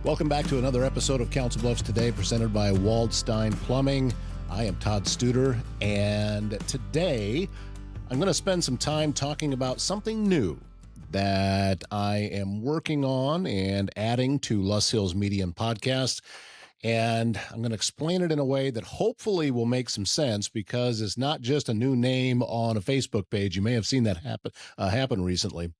Welcome back to another episode of Council Bluffs Today, presented by Waldstein Plumbing. I am Todd Studer, and today I'm going to spend some time talking about something new that I am working on and adding to Loess Hills Media and Podcast. And I'm going to explain it in a way that hopefully will make some sense, because it's not just a new name on a Facebook page. You may have seen that happen recently.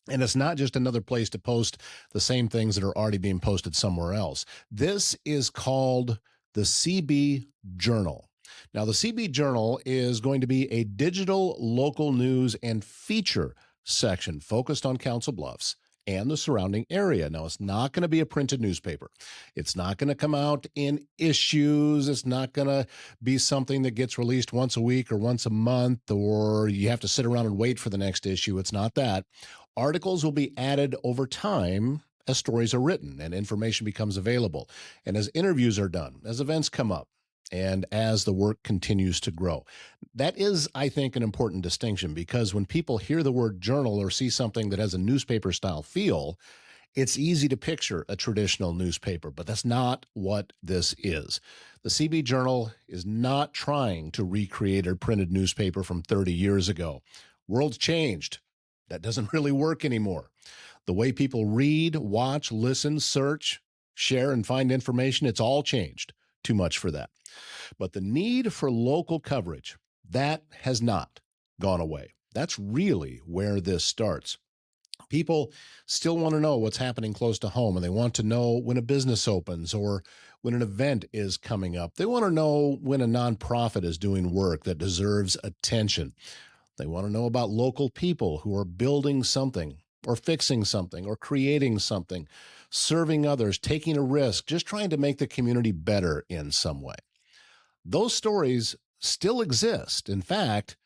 And it's not just another place to post the same things that are already being posted somewhere else. This is called the CB Journal. Now, the CB Journal is going to be a digital local news and feature section focused on Council Bluffs and the surrounding area. Now, it's not going to be a printed newspaper. It's not going to come out in issues. It's not going to be something that gets released once a week or once a month, or you have to sit around and wait for the next issue. It's not that. Articles will be added over time as stories are written and information becomes available, and as interviews are done, as events come up, and as the work continues to grow. That is, I think, an important distinction, because when people hear the word journal or see something that has a newspaper-style feel, it's easy to picture a traditional newspaper, but that's not what this is. The CB Journal is not trying to recreate a printed newspaper from 30 years ago. World's changed. That doesn't really work anymore. The way people read, watch, listen, search, share, and find information, it's all changed. Too much for that. But the need for local coverage, that has not gone away. That's really where this starts. People still want to know what's happening close to home, and they want to know when a business opens or when an event is coming up. They want to know when a nonprofit is doing work that deserves attention. They want to know about local people who are building something or fixing something or creating something, serving others, taking a risk, just trying to make the community better in some way. Those stories still exist. In fact,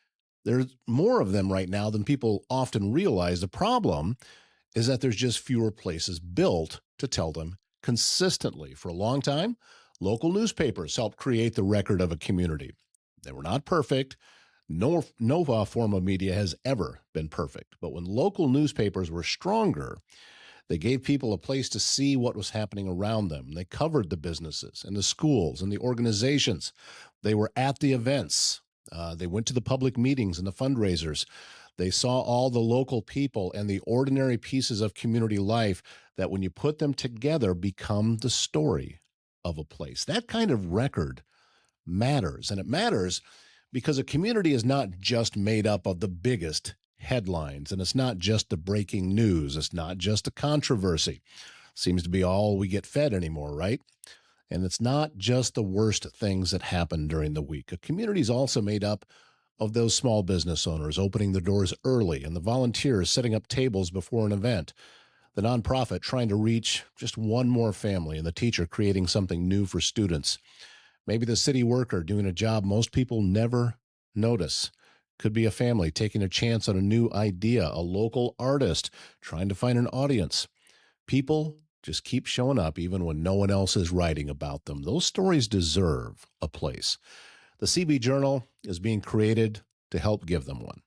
there's more of them right now than people often realize. The problem is that there's just fewer places built to tell them consistently. For a long time, local newspapers helped create the record of a community. They were not perfect. No form of media has ever been perfect. But when local newspapers were stronger, they gave people a place to see what was happening around them. They covered the businesses and the schools and the organizations. They were at the events. They went to the public meetings and the fundraisers. They saw all the local people and the ordinary pieces of community life that, when you put them together, become the story of a place. That kind of record matters, and it matters because a community is not just made up of the biggest headlines, and it's not just the breaking news. It's not just a controversy. Seems to be all we get fed anymore, right? And it's not just the worst things that happen during the week. A community is also made up of those small business owners opening the doors early, and the volunteers setting up tables before an event, the nonprofit trying to reach just one more family, and the teacher creating something new for students. Maybe the city worker doing a job most people never notice. Could be a family taking a chance on a new idea, a local artist trying to find an audience. People just keep showing up even when no one else is writing about them. Those stories deserve a place. The CB Journal is being created to help give them one.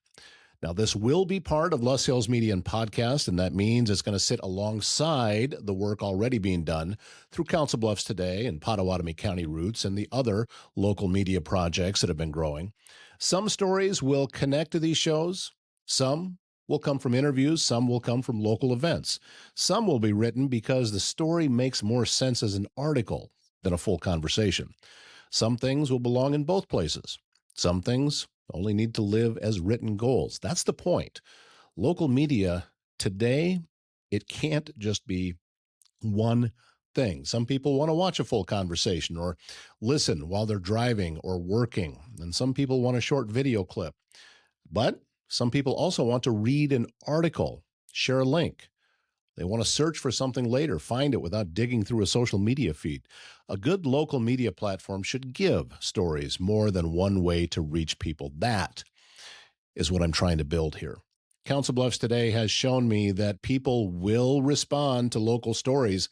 Now, this will be part of Loess Hills Media and Podcast, and that means it's going to sit alongside the work already being done through Council Bluffs Today and Potawatomi County Roots and the other local media projects that have been growing. Some stories will connect to these shows. Some will come from interviews. Some will come from local events. Some will be written because the story makes more sense as an article than a full conversation. Some things will belong in both places. Some things only need to live as written goals. That's the point. Local media today, it can't just be one thing. Some people want to watch a full conversation or listen while they're driving or working, and some people want a short video clip. But some people also want to read an article, share a link. They want to search for something later, find it without digging through a social media feed. A good local media platform should give stories more than one way to reach people. That is what I'm trying to build here. Council Bluffs Today has shown me that people will respond to local stories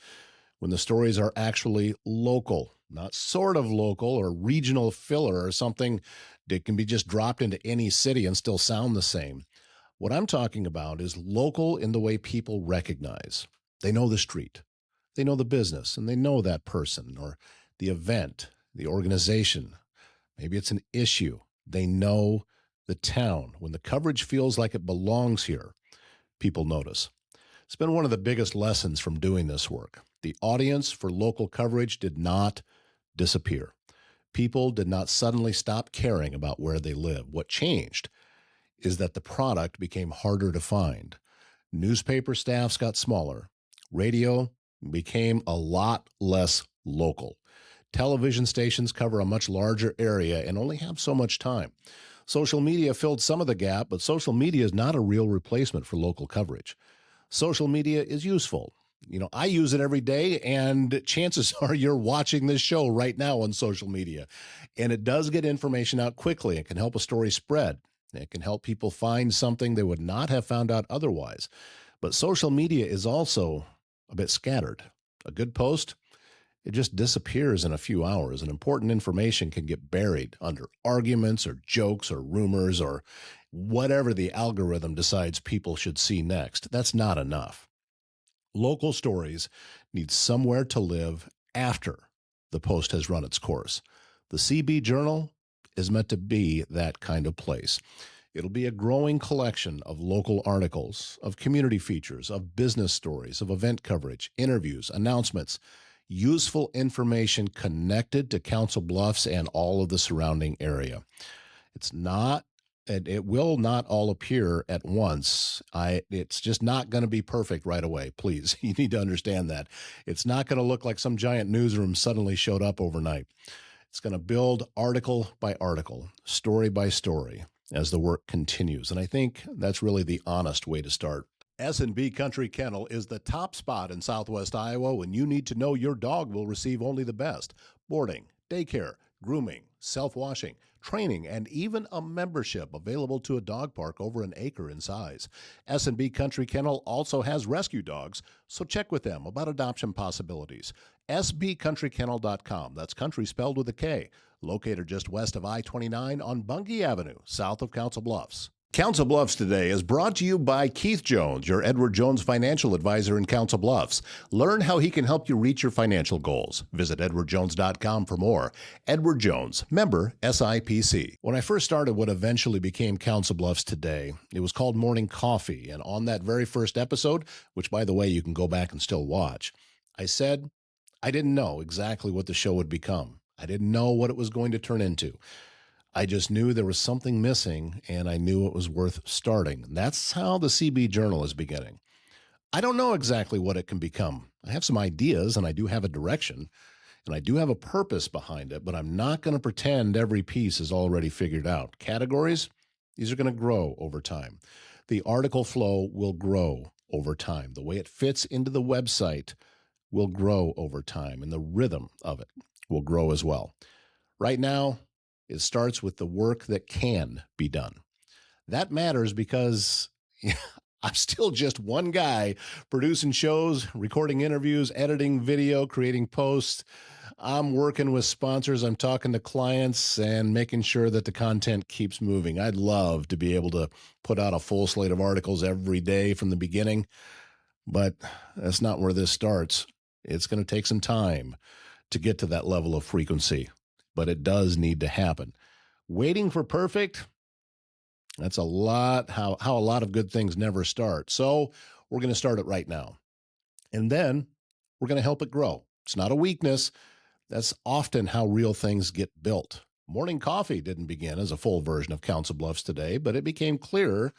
when the stories are actually local, not sort of local or regional filler or something that can be just dropped into any city and still sound the same. What I'm talking about is local in the way people recognize. They know the street. They know the business and they know that person or the event, the organization. Maybe it's an issue. They know the town. When the coverage feels like it belongs here, people notice. It's been one of the biggest lessons from doing this work. The audience for local coverage did not disappear. People did not suddenly stop caring about where they live. What changed is that the product became harder to find. Newspaper staffs got smaller. Radio became a lot less local. Television stations cover a much larger area and only have so much time. Social media filled some of the gap, but social media is not a real replacement for local coverage. Social media is useful. I use it every day, and chances are you're watching this show right now on social media. And it does get information out quickly. It can help a story spread. It can help people find something they would not have found out otherwise. But social media is also a bit scattered. A good post, it just disappears in a few hours, and important information can get buried under arguments or jokes or rumors or whatever the algorithm decides people should see next. That's not enough. Local stories need somewhere to live after the post has run its course. The CB Journal is meant to be that kind of place. It'll be a growing collection of local articles, of community features, of business stories, of event coverage, interviews, announcements, useful information connected to Council Bluffs and all of the surrounding area. It will not all appear at once. It's just not going to be perfect right away. Please, you need to understand that. It's not going to look like some giant newsroom suddenly showed up overnight. It's going to build article by article, story by story as the work continues. And I think that's really the honest way to start. S&B Country Kennel is the top spot in Southwest Iowa when you need to know your dog will receive only the best. Boarding, daycare, grooming, self-washing, training, and even a membership available to a dog park over an acre in size. S&B Country Kennel also has rescue dogs, so check with them about adoption possibilities. sbcountrykennel.com, that's country spelled with a K, located just west of I-29 on Bungie Avenue, south of Council Bluffs. Council Bluffs Today is brought to you by Keith Jones, your Edward Jones financial advisor in Council Bluffs. Learn how he can help you reach your financial goals. Visit edwardjones.com for more. Edward Jones, member SIPC. When I first started what eventually became Council Bluffs Today, it was called Morning Coffee. And on that very first episode, which by the way, you can go back and still watch, I said I didn't know exactly what the show would become. I didn't know what it was going to turn into. I just knew there was something missing, and I knew it was worth starting. That's how the CB Journal is beginning. I don't know exactly what it can become. I have some ideas, and I do have a direction, and I do have a purpose behind it, but I'm not going to pretend every piece is already figured out. Categories, these are going to grow over time. The article flow will grow over time. The way it fits into the website will grow over time, and the rhythm of it will grow as well. Right now, it starts with the work that can be done. That matters because I'm still just one guy producing shows, recording interviews, editing video, creating posts. I'm working with sponsors. I'm talking to clients and making sure that the content keeps moving. I'd love to be able to put out a full slate of articles every day from the beginning, but that's not where this starts. It's going to take some time to get to that level of frequency, but it does need to happen. Waiting for perfect, that's a lot how a lot of good things never start. So we're going to start it right now. And then we're going to help it grow. It's not a weakness. That's often how real things get built. Morning Coffee didn't begin as a full version of Council Bluffs Today, but it became clearer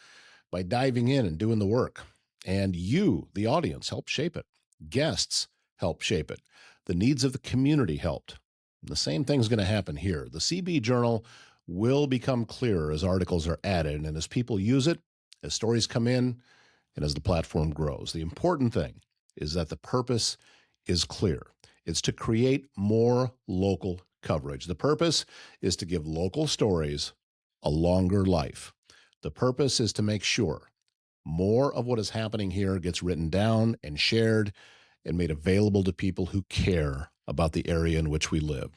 by diving in and doing the work. And you, the audience, helped shape it. Guests helped shape it. The needs of the community helped. The same thing's going to happen here. The CB Journal will become clearer as articles are added and as people use it, as stories come in, and as the platform grows. The important thing is that the purpose is clear. It's to create more local coverage. The purpose is to give local stories a longer life. The purpose is to make sure more of what is happening here gets written down and shared and made available to people who care about the area in which we live.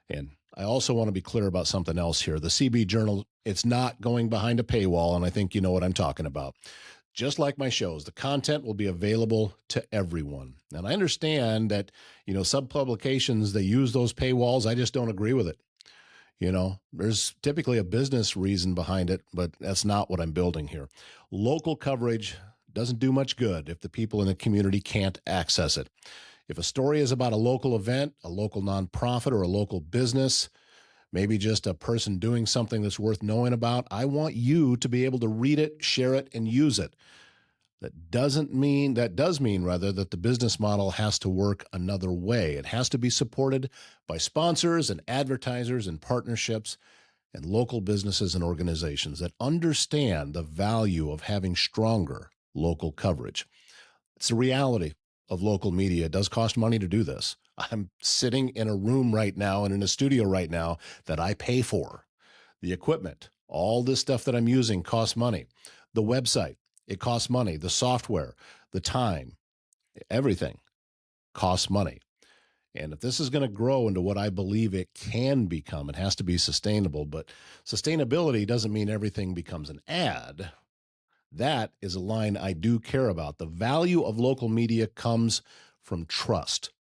And I also want to be clear about something else here. The CB Journal, it's not going behind a paywall, and I think you know what I'm talking about. Just like my shows, the content will be available to everyone. And I understand that, sub publications, they use those paywalls. I just don't agree with it. There's typically a business reason behind it, but that's not what I'm building here. Local coverage doesn't do much good if the people in the community can't access it. If a story is about a local event, a local nonprofit, or a local business, maybe just a person doing something that's worth knowing about, I want you to be able to read it, share it, and use it. That does mean rather that the business model has to work another way. It has to be supported by sponsors and advertisers and partnerships and local businesses and organizations that understand the value of having stronger local coverage. It's the reality of local media. It does cost money to do this. I'm sitting in a room right now and in a studio right now that I pay for. The equipment, all this stuff that I'm using costs money. The website, it costs money. The software, the time, everything costs money. And if this is going to grow into what I believe it can become, it has to be sustainable. But sustainability doesn't mean everything becomes an ad. That is a line I do care about. The value of local media comes from trust.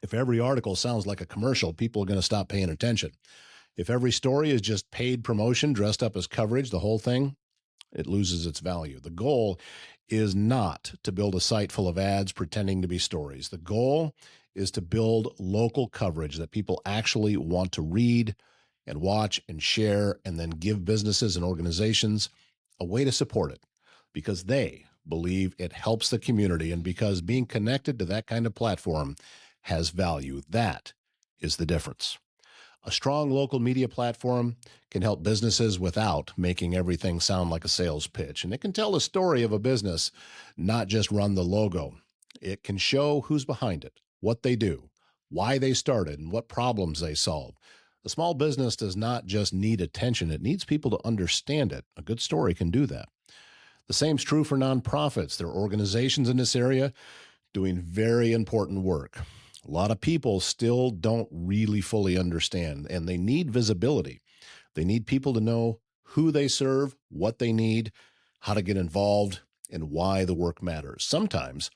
If every article sounds like a commercial, people are going to stop paying attention. If every story is just paid promotion dressed up as coverage, the whole thing, it loses its value. The goal is not to build a site full of ads pretending to be stories. The goal is to build local coverage that people actually want to read and watch and share, and then give businesses and organizations a way to support it because they believe it helps the community and because being connected to that kind of platform has value. That is the difference. A strong local media platform can help businesses without making everything sound like a sales pitch. And it can tell the story of a business, not just run the logo. It can show who's behind it, what they do, why they started, and what problems they solve. A small business does not just need attention, it needs people to understand it. A good story can do that. The same's true for nonprofits. There are organizations in this area doing very important work. A lot of people still don't really fully understand, and they need visibility. They need people to know who they serve, what they need, how to get involved, and why the work matters. Sometimes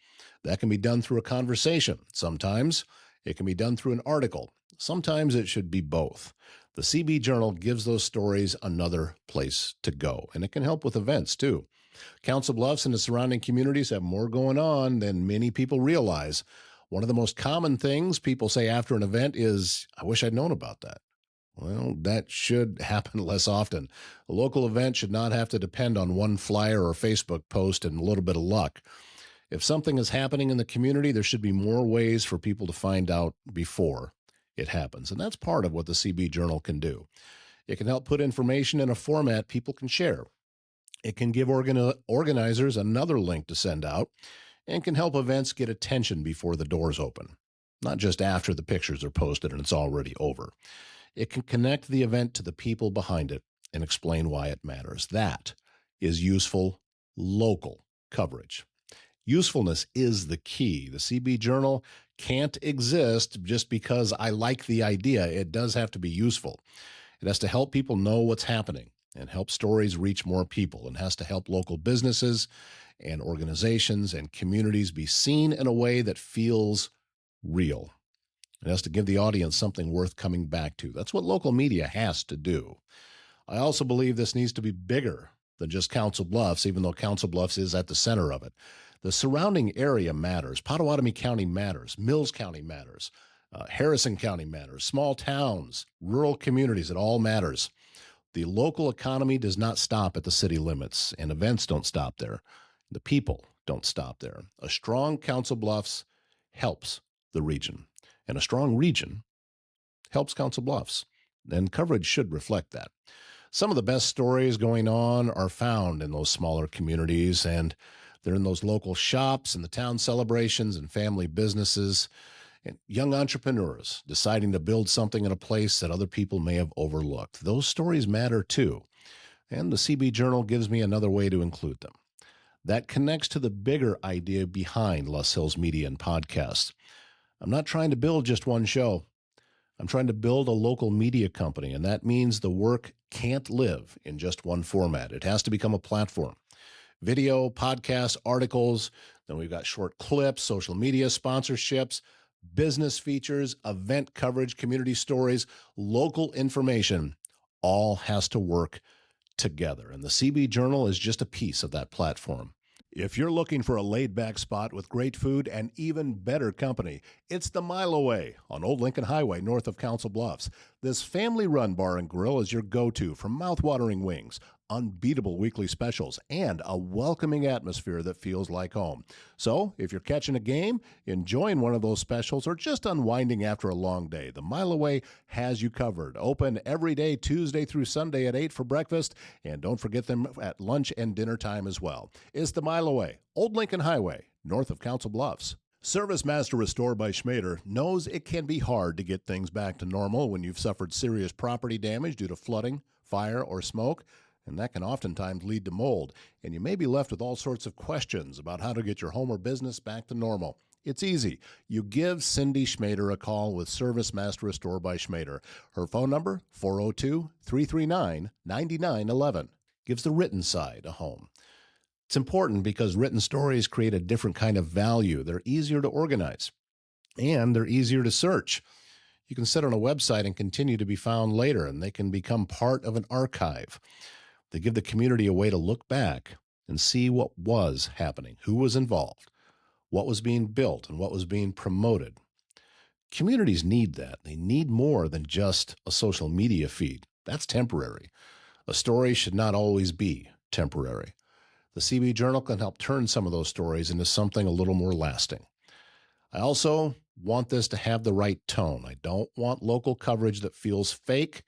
that can be done through a conversation. Sometimes it can be done through an article. Sometimes it should be both. The CB Journal gives those stories another place to go, and it can help with events too. Council Bluffs and the surrounding communities have more going on than many people realize. One of the most common things people say after an event is, I wish I'd known about that. Well, that should happen less often. A local event should not have to depend on one flyer or Facebook post and a little bit of luck. If something is happening in the community, there should be more ways for people to find out before it happens. And that's part of what the CB Journal can do. It can help put information in a format people can share. It can give organizers another link to send out and can help events get attention before the doors open, not just after the pictures are posted and it's already over. It can connect the event to the people behind it and explain why it matters. That is useful local coverage. Usefulness is the key. The CB Journal can't exist just because I like the idea. It does have to be useful. It has to help people know what's happening and help stories reach more people, and has to help local businesses and organizations and communities be seen in a way that feels real. It has to give the audience something worth coming back to. That's what local media has to do. I also believe this needs to be bigger than just Council Bluffs, even though Council Bluffs is at the center of it. The surrounding area matters. Pottawatomie County matters. Mills County matters. Harrison County matters. Small towns, rural communities, it all matters. The local economy does not stop at the city limits, and events don't stop there. The people don't stop there. A strong Council Bluffs helps the region, and a strong region helps Council Bluffs, and coverage should reflect that. Some of the best stories going on are found in those smaller communities, and they're in those local shops and the town celebrations and family businesses and young entrepreneurs deciding to build something in a place that other people may have overlooked. Those stories matter too, and the CB Journal gives me another way to include them. That connects to the bigger idea behind Loess Hills Media and Podcasts. I'm not trying to build just one show. I'm trying to build a local media company, and that means the work can't live in just one format. It has to become a platform. video, podcasts, articles. Then we've got short clips, social media sponsorships, business features, event coverage, community stories, local information. All has to work together. And the CB Journal is just a piece of that platform. If you're looking for a laid back spot with great food and even better company, it's the Mile Away on Old Lincoln Highway north of Council Bluffs. This family run bar and grill is your go to for mouth-watering wings, unbeatable weekly specials, and a welcoming atmosphere that feels like home. So, if you're catching a game, enjoying one of those specials, or just unwinding after a long day, the Mile Away has you covered. Open every day, Tuesday through Sunday at 8 for breakfast, and don't forget them at lunch and dinner time as well. It's the Mile Away, Old Lincoln Highway, north of Council Bluffs. Service Master Restore by Schmader knows it can be hard to get things back to normal when you've suffered serious property damage due to flooding, fire, or smoke, and that can oftentimes lead to mold, and you may be left with all sorts of questions about how to get your home or business back to normal. It's easy. You give Cindy Schmader a call with Service Master Restore by Schmader. Her phone number, 402-339-9911. Gives the written side a home. It's important because written stories create a different kind of value. They're easier to organize, and they're easier to search. You can sit on a website and continue to be found later, and they can become part of an archive. They give the community a way to look back and see what was happening, who was involved, what was being built, and what was being promoted. Communities need that. They need more than just a social media feed. That's temporary. A story should not always be temporary. The CB Journal can help turn some of those stories into something a little more lasting. I also want this to have the right tone. I don't want local coverage that feels fake,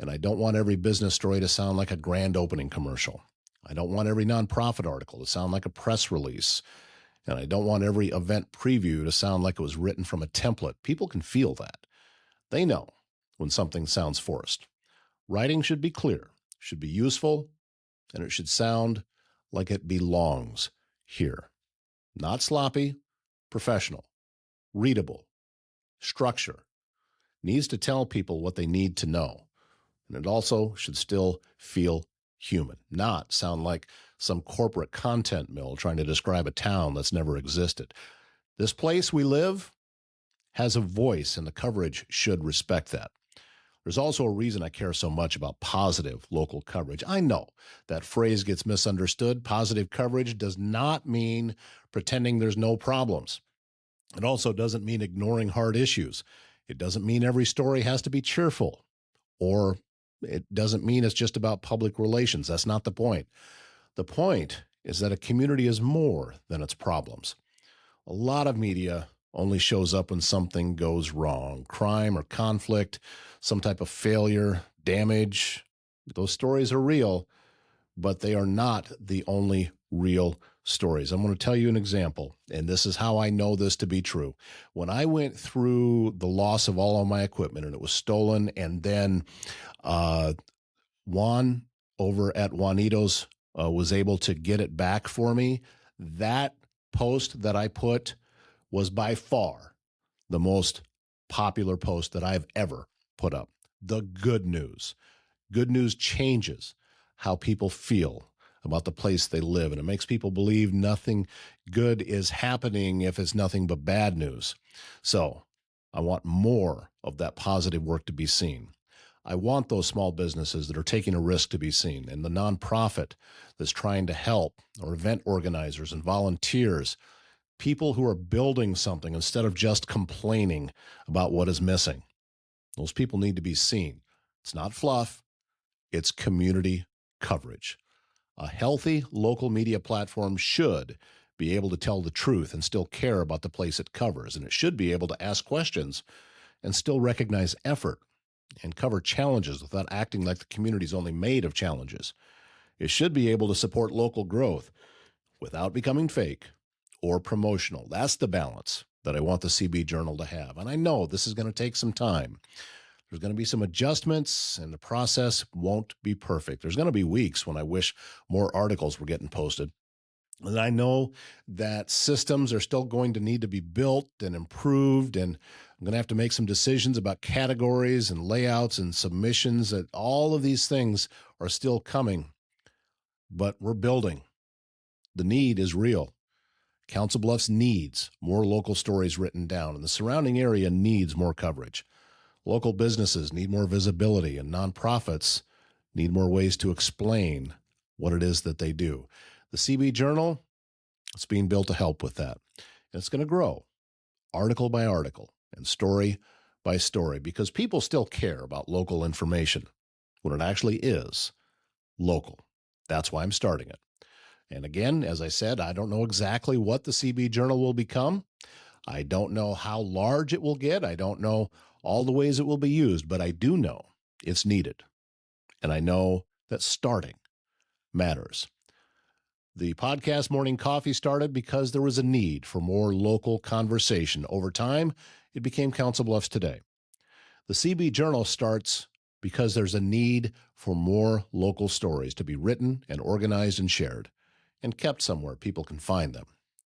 and I don't want every business story to sound like a grand opening commercial. I don't want every nonprofit article to sound like a press release, and I don't want every event preview to sound like it was written from a template. People can feel that. They know when something sounds forced. Writing should be clear, should be useful, and it should sound like it belongs here. Not sloppy, professional, readable, structure. Needs to tell people what they need to know. And it also should still feel human, not sound like some corporate content mill trying to describe a town that's never existed. This place we live has a voice, and the coverage should respect that. There's also a reason I care so much about positive local coverage. I know that phrase gets misunderstood. Positive coverage does not mean pretending there's no problems. It also doesn't mean ignoring hard issues. It doesn't mean every story has to be cheerful, or it doesn't mean it's just about public relations. That's not the point. The point is that a community is more than its problems. A lot of media only shows up when something goes wrong, crime or conflict, some type of failure, damage. Those stories are real, but they are not the only real stories. I'm going to tell you an example, and this is how I know this to be true. When I went through the loss of all of my equipment and it was stolen, and then Juan over at Juanito's was able to get it back for me, that post that I put was by far the most popular post that I've ever put up. The good news. Good news changes how people feel about the place they live, and it makes people believe nothing good is happening if it's nothing but bad news. So I want more of that positive work to be seen. I want those small businesses that are taking a risk to be seen, and the nonprofit that's trying to help, or event organizers and volunteers, people who are building something instead of just complaining about what is missing. Those people need to be seen. It's not fluff, it's community coverage. A healthy local media platform should be able to tell the truth and still care about the place it covers, and it should be able to ask questions and still recognize effort and cover challenges without acting like the community is only made of challenges. It should be able to support local growth without becoming fake or promotional. That's the balance that I want the CB Journal to have. And I know this is going to take some time. There's going to be some adjustments, and the process won't be perfect. There's going to be weeks when I wish more articles were getting posted. And I know that systems are still going to need to be built and improved, and I'm going to have to make some decisions about categories and layouts and submissions. That all of these things are still coming, but we're building. The need is real. Council Bluffs needs more local stories written down, and the surrounding area needs more coverage. Local businesses need more visibility, and nonprofits need more ways to explain what it is that they do. The CB Journal, it's being built to help with that. And it's going to grow article by article and story by story because people still care about local information when it actually is local. That's why I'm starting it. And again, as I said, I don't know exactly what the CB Journal will become. I don't know how large it will get. I don't know all the ways it will be used, but I do know it's needed. And I know that starting matters. The podcast Morning Coffee started because there was a need for more local conversation. Over time, it became Council Bluffs Today. The CB Journal starts because there's a need for more local stories to be written and organized and shared and kept somewhere people can find them.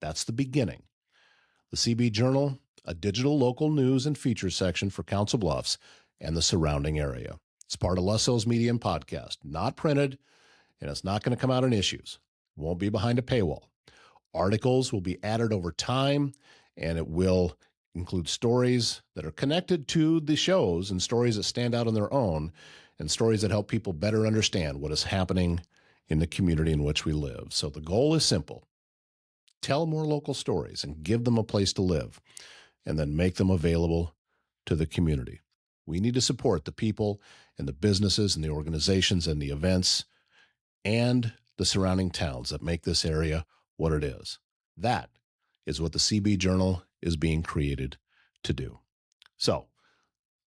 That's the beginning. The CB Journal, a digital local news and features section for Council Bluffs and the surrounding area. It's part of Loess Media and Podcast, not printed, and it's not going to come out in issues. It won't be behind a paywall. Articles will be added over time, and it will include stories that are connected to the shows and stories that stand out on their own and stories that help people better understand what is happening in the community in which we live. So the goal is simple. Tell more local stories and give them a place to live, and then make them available to the community. We need to support the people and the businesses and the organizations and the events and the surrounding towns that make this area what it is. That is what the CB Journal is being created to do. So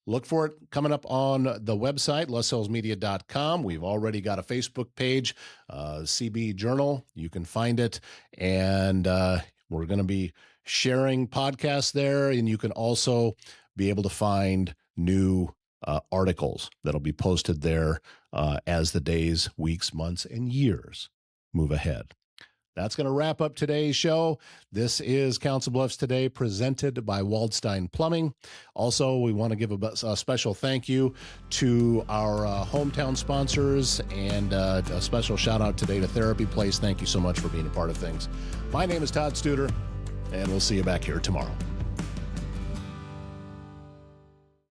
look for it coming up on the website, loessmedia.com. We've already got a Facebook page, CB Journal. You can find it. And we're going to be sharing podcasts there. And you can also be able to find new articles that'll be posted there as the days, weeks, months, and years move ahead. That's going to wrap up today's show. This is Council Bluffs Today, presented by Waldstein Plumbing. Also, we want to give a special thank you to our hometown sponsors, and a special shout out today to Therapy Place. Thank you so much for being a part of things. My name is Todd Studer, and we'll see you back here tomorrow.